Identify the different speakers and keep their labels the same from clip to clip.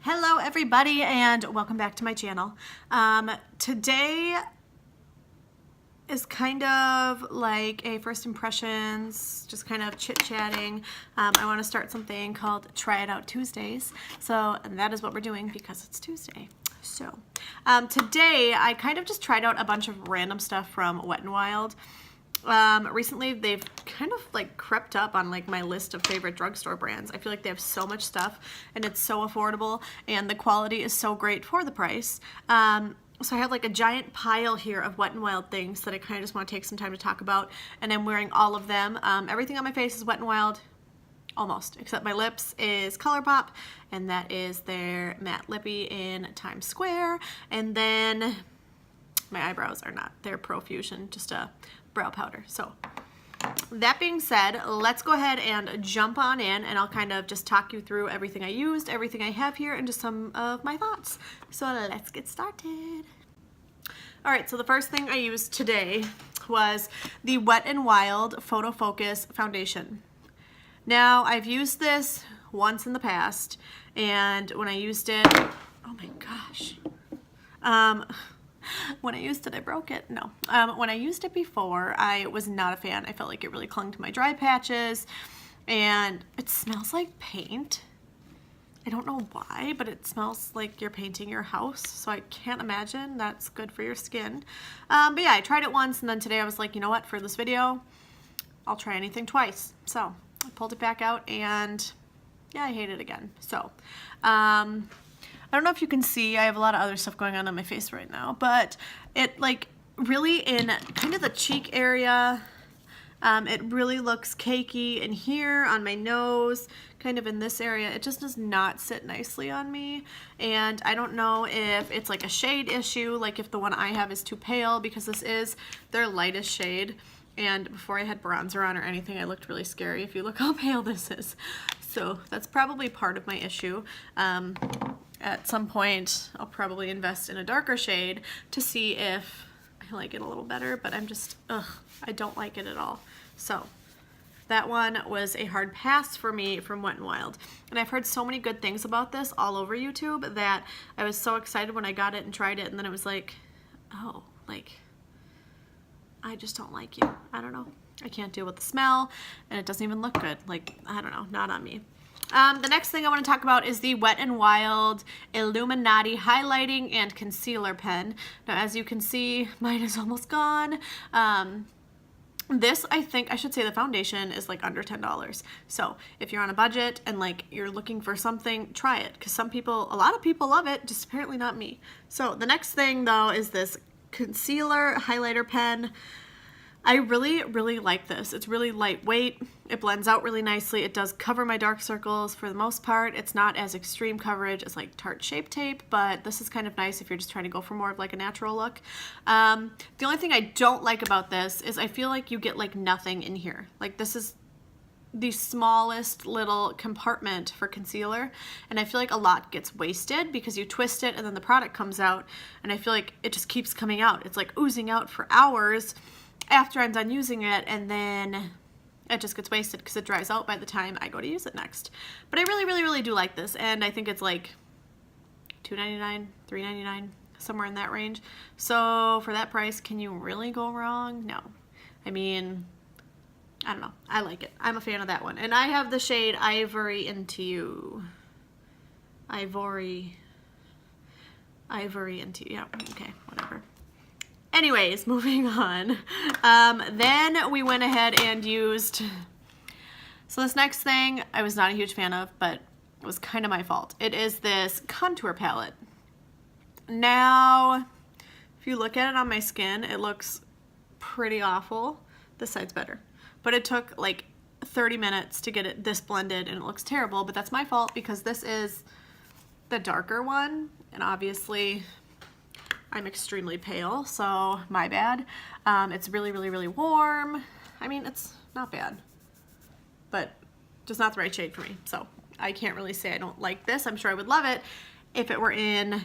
Speaker 1: Hello everybody and welcome back to my channel. Today is kind of like a first impressions, just kind of chit-chatting. I want to start something called Try It Out Tuesdays. And that is what we're doing because it's Tuesday. So today I kind of just tried out a bunch of random stuff from Wet n Wild. Recently they've kind of like crept up on like my list of favorite drugstore brands. I feel like they have so much stuff and it's so affordable and the quality is so great for the price. So I have like a giant pile here of Wet n Wild things that I kind of just want to take some time to talk about, and I'm wearing all of them. Everything on my face is Wet n Wild, almost, except my lips is ColourPop, and that is their matte lippy in Times Square, and then my eyebrows are not, they're Profusion, just a brow powder. So that being said, let's go ahead and jump on in and I'll kind of just talk you through everything I used, everything I have here, and just some of my thoughts. So let's get started. Alright, so the first thing I used today was the Wet n Wild Photo Focus Foundation. Now, I've used this once in the past, and when I used it, oh my gosh, when I used it, I broke it. No. When I used it before, I was not a fan. I felt like it really clung to my dry patches, and it smells like paint. I don't know why, but it smells like you're painting your house, so I can't imagine that's good for your skin. But yeah, I tried it once, and then today I was like, you know what, for this video, I'll try anything twice. So I pulled it back out, and yeah, I hate it again. So, I don't know if you can see, I have a lot of other stuff going on my face right now, but it like really in kind of the cheek area, it really looks cakey in here on my nose, kind of in this area. It just does not sit nicely on me, and I don't know if it's like a shade issue, like if the one I have is too pale, because this is their lightest shade, and before I had bronzer on or anything, I looked really scary if you look how pale this is. So that's probably part of my issue. At some point, I'll probably invest in a darker shade to see if I like it a little better, but I'm just, I don't like it at all. So that one was a hard pass for me from Wet n Wild. And I've heard so many good things about this all over YouTube that I was so excited when I got it and tried it, and then it was like, oh, like, I just don't like you. I don't know. I can't deal with the smell, and it doesn't even look good. Like, I don't know, not on me. The next thing I want to talk about is the Wet n Wild Illuminati Highlighting and Concealer Pen. Now, as you can see, mine is almost gone. This, I think, I should say the foundation is like under $10. So if you're on a budget and like you're looking for something, try it. Because a lot of people love it, just apparently not me. So the next thing though is this concealer highlighter pen. I really, really like this. It's really lightweight. It blends out really nicely. It does cover my dark circles for the most part. It's not as extreme coverage as like Tarte Shape Tape, but this is kind of nice if you're just trying to go for more of like a natural look. The only thing I don't like about this is I feel like you get like nothing in here. Like this is the smallest little compartment for concealer, and I feel like a lot gets wasted because you twist it and then the product comes out, and I feel like it just keeps coming out. It's like oozing out for hours after I'm done using it, and then it just gets wasted because it dries out by the time I go to use it next. But I really, really, really do like this, and I think it's like $2.99, $3.99, somewhere in that range. So for that price, can you really go wrong? No. I mean, I don't know. I like it. I'm a fan of that one. And I have the shade Ivory Into You. Ivory Into You. Yeah, okay, whatever. Anyways, moving on. Then we went ahead and used, so this next thing I was not a huge fan of, but it was kind of my fault. It is this contour palette. Now, if you look at it on my skin, it looks pretty awful. This side's better. But it took like 30 minutes to get it this blended, and it looks terrible, but that's my fault because this is the darker one, and obviously I'm extremely pale, so my bad. It's really, really, really warm. I mean, it's not bad, but just not the right shade for me. So I can't really say I don't like this. I'm sure I would love it if it were in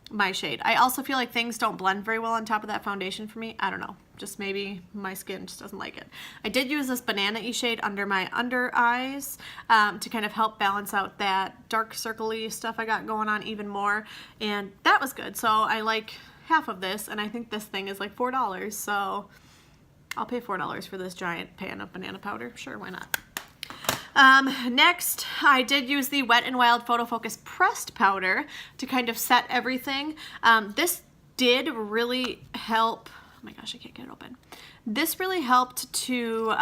Speaker 1: my shade. I also feel like things don't blend very well on top of that foundation for me. I don't know. Just maybe my skin just doesn't like it. I did use this Banana-y shade under my under eyes to kind of help balance out that dark circle-y stuff I got going on even more, and that was good. So I like half of this, and I think this thing is like $4, so I'll pay $4 for this giant pan of banana powder. Sure, why not? Next, I did use the Wet n Wild Photo Focus pressed powder to kind of set everything. This did really help. Oh my gosh, I can't get it open. This really helped to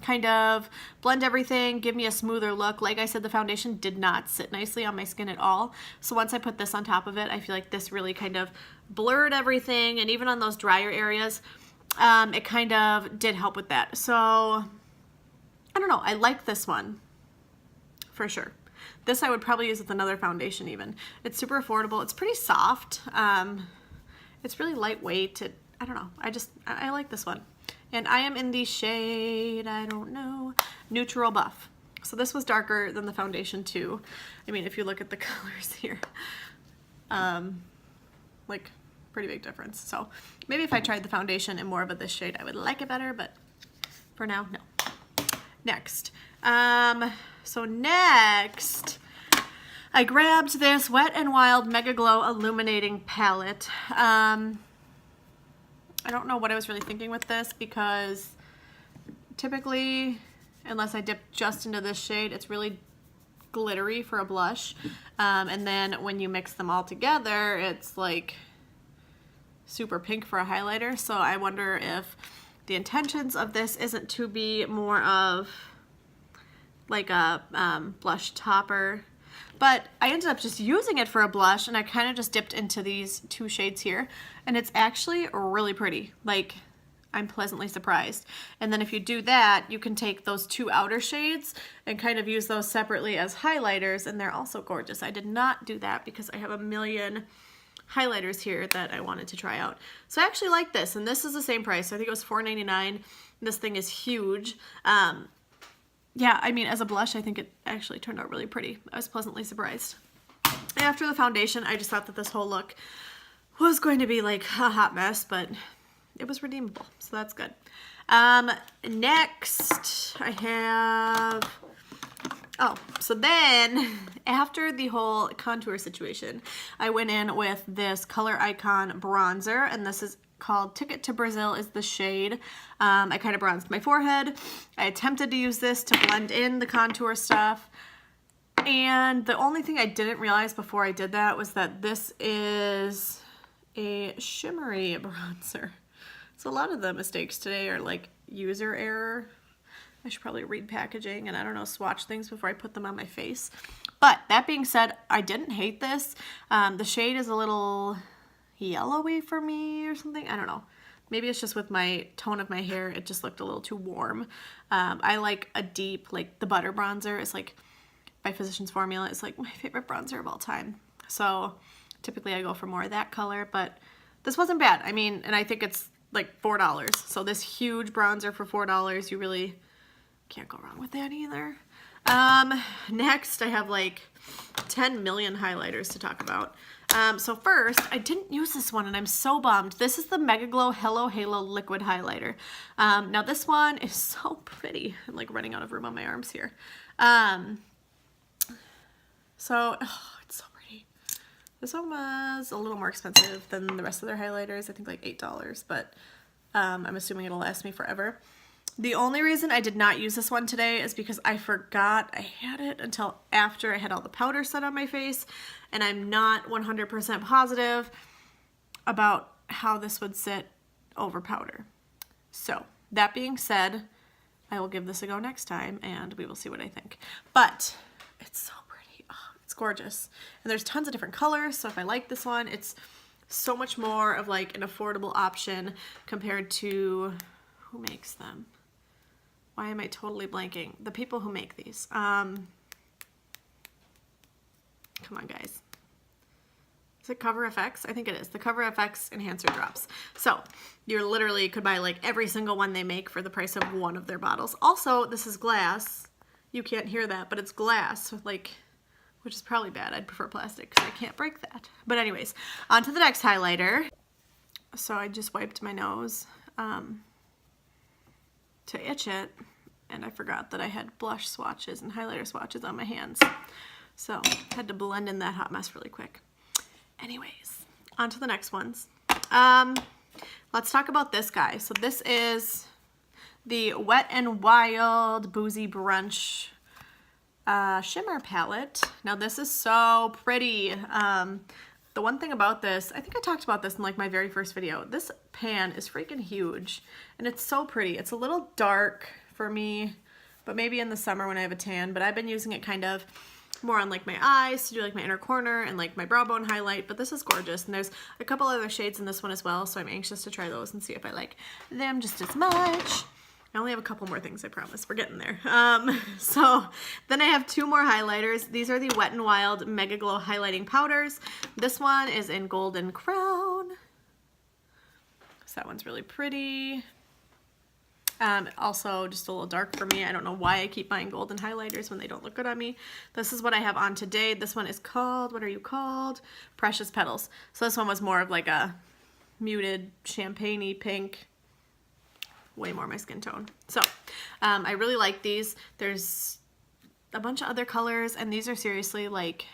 Speaker 1: kind of blend everything, give me a smoother look. Like I said, the foundation did not sit nicely on my skin at all. So once I put this on top of it, I feel like this really kind of blurred everything, and even on those drier areas, it kind of did help with that. So I don't know, I like this one for sure. This I would probably use with another foundation even. It's super affordable. It's pretty soft. It's really lightweight. I don't know. I like this one. And I am in the shade, I don't know, Neutral Buff. So this was darker than the foundation too. I mean, if you look at the colors here, like pretty big difference. So maybe if I tried the foundation in more of this shade, I would like it better, but for now, no. Next, so next, I grabbed this Wet n Wild Mega Glow Illuminating Palette. I don't know what I was really thinking with this, because typically, unless I dip just into this shade, it's really glittery for a blush. And then when you mix them all together, it's like super pink for a highlighter. So I wonder if the intentions of this isn't to be more of like a blush topper, but I ended up just using it for a blush, and I kind of just dipped into these two shades here, and it's actually really pretty. Like, I'm pleasantly surprised. And then if you do that, you can take those two outer shades and kind of use those separately as highlighters, and they're also gorgeous. I did not do that because I have a million highlighters here that I wanted to try out. So I actually like this, and this is the same price. So I think it was $4.99. This thing is huge. Yeah, I mean, as a blush, I think it actually turned out really pretty. I was pleasantly surprised. After the foundation, I just thought that this whole look was going to be like a hot mess, but it was redeemable, so that's good. Next, I have... Oh, so then after the whole contour situation, I went in with this Color Icon bronzer, and this is called Ticket to Brazil is the shade. I kind of bronzed my forehead. I attempted to use this to blend in the contour stuff, and the only thing I didn't realize before I did that was that this is a shimmery bronzer. So a lot of the mistakes today are like user error. I should probably read packaging and, I don't know, swatch things before I put them on my face. But that being said, I didn't hate this. The shade is a little yellowy for me or something. I don't know. Maybe it's just with my tone of my hair, it just looked a little too warm. I like a deep, like the Butter bronzer is like, by Physicians Formula, is like my favorite bronzer of all time. So typically I go for more of that color, but this wasn't bad. I mean, and I think it's like $4. So this huge bronzer for $4, you really can't go wrong with that either. Next, I have like 10 million highlighters to talk about. So first, I didn't use this one, and I'm so bummed. This is the Mega Glow Hello Halo Liquid Highlighter. Now this one is so pretty. I'm like running out of room on my arms here. So, oh, it's so pretty. This one was a little more expensive than the rest of their highlighters. I think like $8, but I'm assuming it'll last me forever. The only reason I did not use this one today is because I forgot I had it until after I had all the powder set on my face, and I'm not 100% positive about how this would sit over powder. So, that being said, I will give this a go next time, and we will see what I think. But, it's so pretty. Oh, it's gorgeous. And there's tons of different colors, so if I like this one, it's so much more of like an affordable option compared to... Who makes them? Why am I totally blanking? The people who make these. Come on, guys. Is it Cover FX? I think it is. The Cover FX Enhancer Drops. So, you literally could buy like every single one they make for the price of one of their bottles. Also, this is glass. You can't hear that, but it's glass, like, which is probably bad. I'd prefer plastic because I can't break that. But anyways, on to the next highlighter. So I just wiped my nose. to itch it, and I forgot that I had blush swatches and highlighter swatches on my hands. So had to blend in that hot mess really quick. Anyways, on to the next ones. Let's talk about this guy. So this is the Wet n Wild Boozy Brunch shimmer palette. Now this is so pretty. The one thing about this, I think I talked about this in like my very first video, this pan is freaking huge and it's so pretty. It's a little dark for me, but maybe in the summer when I have a tan, but I've been using it kind of more on like my eyes to do like my inner corner and like my brow bone highlight, but this is gorgeous. And there's a couple other shades in this one as well, so I'm anxious to try those and see if I like them just as much. I only have a couple more things, I promise. We're getting there. So then I have two more highlighters. These are the Wet n Wild Mega Glow Highlighting Powders. This one is in Golden Crown. So that one's really pretty. Also just a little dark for me. I don't know why I keep buying golden highlighters when they don't look good on me. This is what I have on today. This one is called, what are you called? Precious Petals. So this one was more of like a muted champagne-y pink. Way more my skin tone. So I really like these. There's a bunch of other colors, and these are seriously like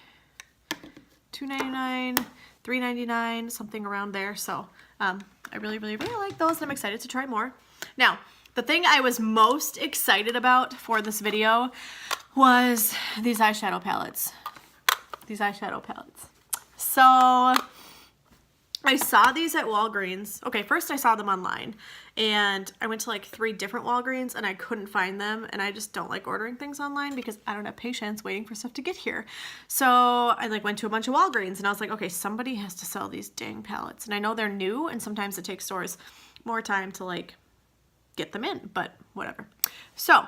Speaker 1: $2.99, $3.99, something around there. So I really like those, and I'm excited to try more. Now, the thing I was most excited about for this video was these eyeshadow palettes. So I saw these at Walgreens. Okay, first I saw them online, and I went to like 3 different Walgreens and I couldn't find them, and I just don't like ordering things online because I don't have patience waiting for stuff to get here. So I like went to a bunch of Walgreens and I was like, okay, somebody has to sell these dang palettes. And I know they're new and sometimes it takes stores more time to like get them in, but whatever. So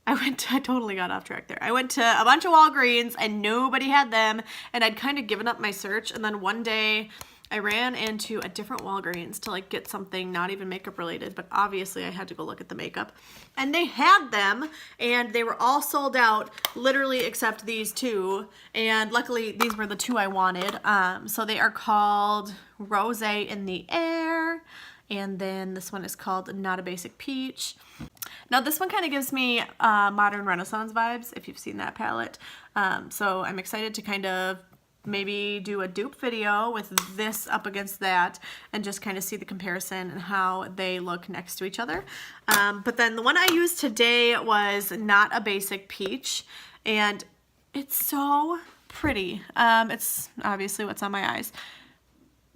Speaker 1: I totally got off track there. I went to a bunch of Walgreens and nobody had them, and I'd kind of given up my search, and then one day I ran into a different Walgreens to like get something not even makeup related, but obviously I had to go look at the makeup, and they had them and they were all sold out, literally except these 2, and luckily these were the 2 I wanted. So they are called Rose in the Air, and then this one is called Not a Basic Peach. Now this one kind of gives me Modern Renaissance vibes, if you've seen that palette. So I'm excited to kind of maybe do a dupe video with this up against that and just kind of see the comparison and how they look next to each other. But then the one I used today was Not a Basic Peach, and it's so pretty. It's obviously what's on my eyes.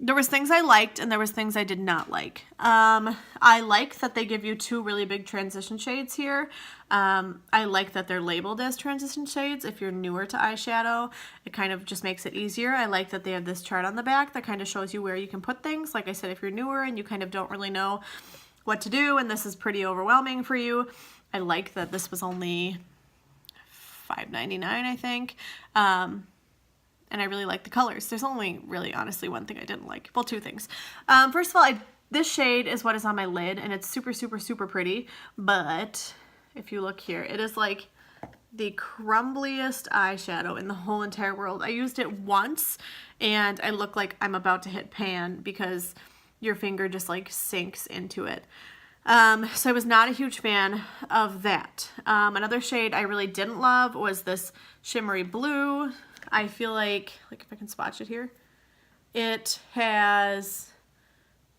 Speaker 1: There was things I liked and there was things I did not like. I like that they give you 2 really big transition shades here. I like that they're labeled as transition shades. If you're newer to eyeshadow, it kind of just makes it easier. I like that they have this chart on the back that kind of shows you where you can put things. Like I said, if you're newer and you kind of don't really know what to do and this is pretty overwhelming for you, I like that this was only $5.99, I think. And I really like the colors. There's only really honestly one thing I didn't like. Well, 2 things. First of all, this shade is what is on my lid, and it's super pretty, but if you look here, it is like the crumbliest eyeshadow in the whole entire world. I used it once and I look like I'm about to hit pan because your finger just like sinks into it. So I was not a huge fan of that. Another shade I really didn't love was this shimmery blue. I feel like if I can swatch it here, it has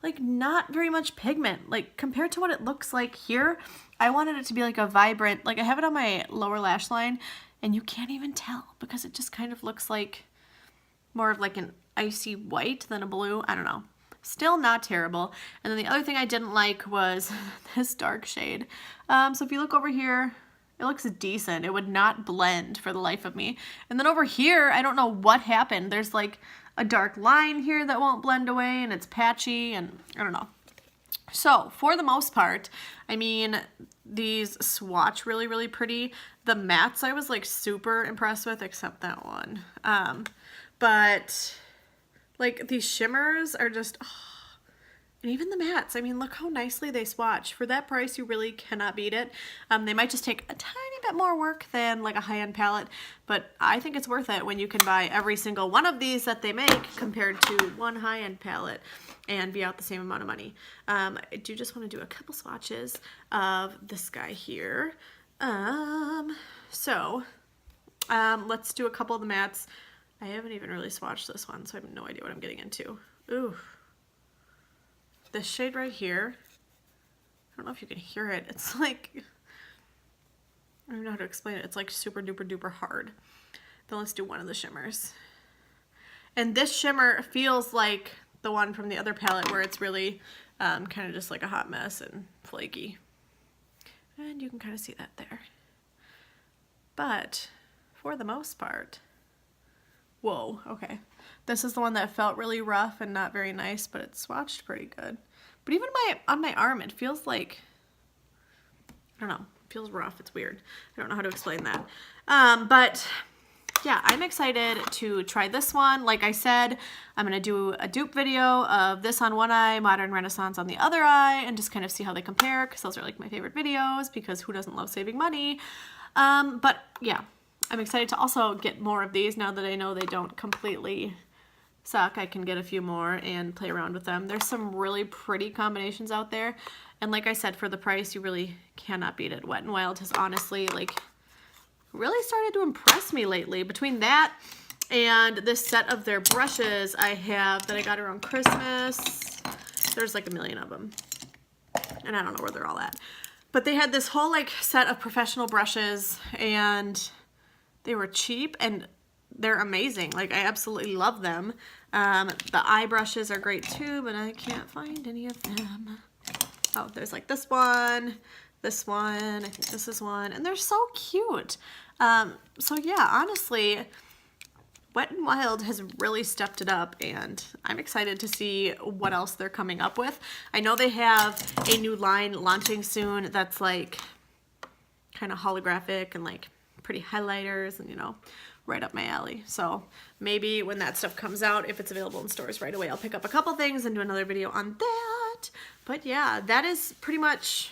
Speaker 1: like not very much pigment. Like compared to what it looks like here, I wanted it to be like a vibrant, like I have it on my lower lash line and you can't even tell because it just kind of looks like more of like an icy white than a blue. I don't know. Still not terrible. And then the other thing I didn't like was this dark shade. So if you look over here, it looks decent. It would not blend for the life of me. And then over here, I don't know what happened. There's like a dark line here that won't blend away and it's patchy and I don't know. So for the most part, I mean, these swatch really pretty. The mattes I was like super impressed with, except that one. But like these shimmers are just, and even the mattes, I mean, look how nicely they swatch. For that price, you really cannot beat it. They might just take a tiny bit more work than like a high-end palette, but I think it's worth it when you can buy every single one of these that they make compared to one high-end palette and be out the same amount of money. I do just want to do a couple swatches of this guy here. Let's do a couple of the mattes. I haven't even really swatched this one, so I have no idea what I'm getting into. Ooh. This shade right here, I don't know if you can hear it. It's like, I don't even know how to explain it. It's like super duper duper hard. Then let's do one of the shimmers. And this shimmer feels like the one from the other palette where it's really kind of just like a hot mess and flaky. And you can kind of see that there. But for the most part, whoa, okay. This is the one that felt really rough and not very nice, but it swatched pretty good. But even on my arm, it feels like, I don't know, it feels rough. It's weird. I don't know how to explain that. But yeah, I'm excited to try this one. Like I said, I'm going to do a dupe video of this on one eye, Modern Renaissance on the other eye, and just kind of see how they compare, because those are like my favorite videos, because who doesn't love saving money? But yeah, I'm excited to also get more of these now that I know they don't completely suck. I can get a few more and play around with them. There's some really pretty combinations out there. And like I said, for the price, you really cannot beat it. Wet n Wild has honestly like really started to impress me lately. Between that and this set of their brushes I have that I got around Christmas, there's like a million of them. And I don't know where they're all at. But they had this whole like set of professional brushes, and they were cheap and they're amazing. Like, I absolutely love them. The eye brushes are great too, but I can't find any of them. Oh, there's like this one, I think this is one, and they're so cute. So yeah, honestly, Wet n Wild has really stepped it up, and I'm excited to see what else they're coming up with. I know they have a new line launching soon that's like kind of holographic and like pretty highlighters and, you know, right up my alley. So maybe when that stuff comes out, if it's available in stores right away, I'll pick up a couple things and do another video on that. But yeah, that is pretty much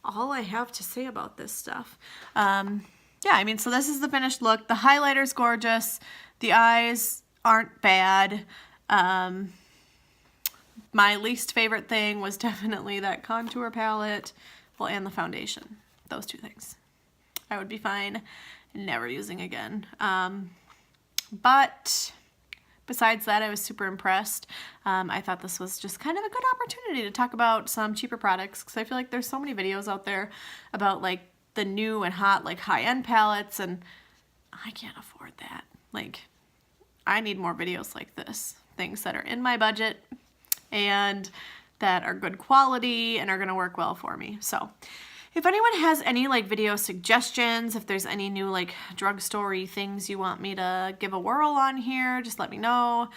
Speaker 1: all I have to say about this stuff. Yeah, I mean, so this is the finished look. The highlighter's gorgeous. The eyes aren't bad. My least favorite thing was definitely that contour palette, well, and the foundation. Those two things I would be fine never using again. But besides that, I was super impressed. I thought this was just kind of a good opportunity to talk about some cheaper products, because I feel like there's so many videos out there about like the new and hot like high-end palettes, and I can't afford that. Like, I need more videos like this, things that are in my budget and that are good quality and are gonna work well for me. So if anyone has any like video suggestions, if there's any new like drugstore-y things you want me to give a whirl on here, just let me know.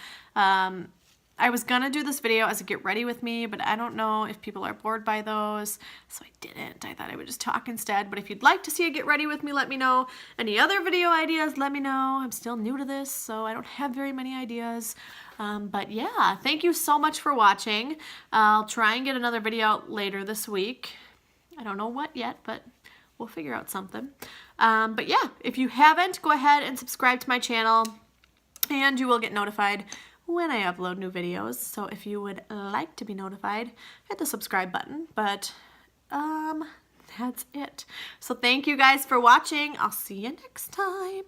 Speaker 1: I was gonna do this video as a get ready with me, but I don't know if people are bored by those, so I didn't. I thought I would just talk instead. But if you'd like to see a get ready with me, let me know. Any other video ideas, let me know. I'm still new to this, so I don't have very many ideas. But yeah, thank you so much for watching. I'll try and get another video out later this week. I don't know what yet, but we'll figure out something. But yeah, if you haven't, go ahead and subscribe to my channel, and you will get notified when I upload new videos. So if you would like to be notified, hit the subscribe button. But that's it. So thank you guys for watching. I'll see you next time.